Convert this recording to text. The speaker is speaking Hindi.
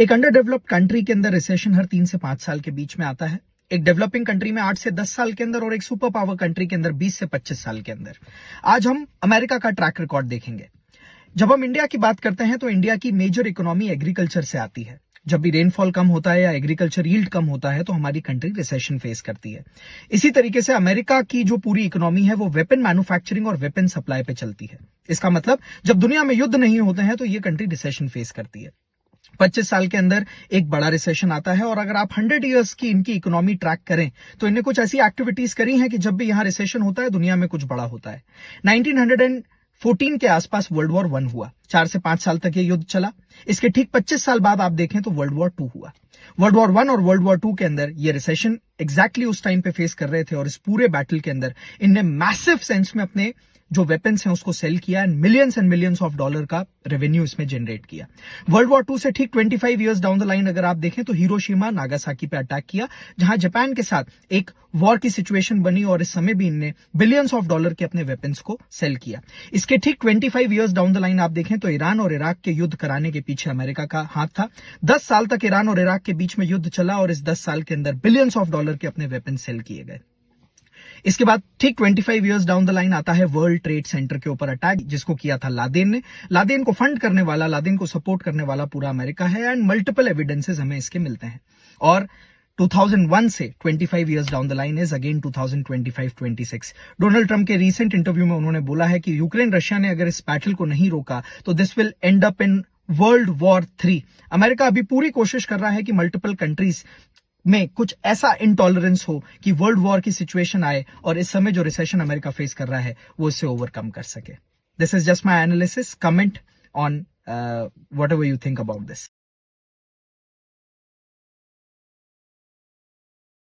एक अंडर डेवलप्ड कंट्री के अंदर रिसेशन हर 3 से 5 साल के बीच में आता है। एक डेवलपिंग कंट्री में 8 से 10 साल के अंदर और एक सुपर पावर कंट्री के अंदर 20 से 25 साल के अंदर। आज हम अमेरिका का ट्रैक रिकॉर्ड देखेंगे। जब हम इंडिया की बात करते हैं तो इंडिया की मेजर इकोनॉमी एग्रीकल्चर से आती है। जब भी रेनफॉल कम होता है या एग्रीकल्चर यील्ड कम होता है तो हमारी कंट्री रिसेशन फेस करती है। इसी तरीके से अमेरिका की जो पूरी इकोनॉमी है वो वेपन मैन्युफैक्चरिंग और वेपन सप्लाई पे चलती है। इसका मतलब जब दुनिया में युद्ध नहीं होते हैं तो ये कंट्री रिसेशन फेस करती है। 25 साल के अंदर एक बड़ा रिसेशन आता है और अगर आप 100 इयर्स की इनकी इकोनॉमी ट्रैक करें तो इन्हें कुछ ऐसी एक्टिविटीज करी हैं कि जब भी यहां रिसेशन होता है दुनिया में कुछ बड़ा होता है। 1914 के आसपास वर्ल्ड वॉर 1 हुआ। 4 से 5 साल तक ये युद्ध चला। इसके ठीक 25 साल बाद आप देखें तो वर्ल्ड वॉर 2 हुआ। वर्ल्ड वॉर 1 और वर्ल्ड वॉर 2 के अंदर ये रिसेशन एग्जैक्टली उस टाइम पे फेस कर रहे थे और इस पूरे बैटल के अंदर इनने मैसिव सेंस में अपने जो वेपन्स हैं उसको सेल किया एंड मिलियंस ऑफ डॉलर का रेवेन्यू इसमें जनरेट किया। वर्ल्ड वॉर 2 से ठीक 25 इयर्स डाउन द लाइन अगर आप देखें तो हिरोशिमा नागासाकी पे अटैक किया, जहां जापान के साथ एक वॉर की सिचुएशन बनी और इस समय भी इनने बिलियंस ऑफ डॉलर के अपने वेपन्स को सेल किया। इसके ठीक 25 इयर्स डाउन द लाइन आप देखें तो ईरान और इराक के युद्ध कराने के पीछे अमेरिका का हाथ था। 10 साल तक ईरान और इराक के बीच में युद्ध चला और इस 10 साल के अंदर बिलियंस ऑफ डॉलर के अपने वेपन सेल किए गए। इसके बाद ठीक 25 इयर्स डाउन द लाइन आता है वर्ल्ड ट्रेड सेंटर के ऊपर अटैक, जिसको किया था लादेन ने। लादेन को फंड करने वाला, लादेन को सपोर्ट करने वाला पूरा अमेरिका है एंड मल्टीपल एविडेंसेस हमें इसके मिलते हैं। और 2001 से 25 years down the line is again 2025-26। Donald Trump के रीसेंट इंटरव्यू में उन्होंने बोला है कि यूक्रेन रशिया ने अगर इस बैटल को नहीं रोका तो this will and up in world war 3। America अभी पूरी कोशिश कर रहा है कि मल्टीपल कंट्रीज में कुछ ऐसा इंटॉलरेंस हो कि वर्ल्ड वॉर की सिचुएशन आए और इस समय जो रिसेशन अमेरिका फेस कर रहा है वो इससे ओवरकम कर सके। This is just my analysis. Comment on whatever you think about this.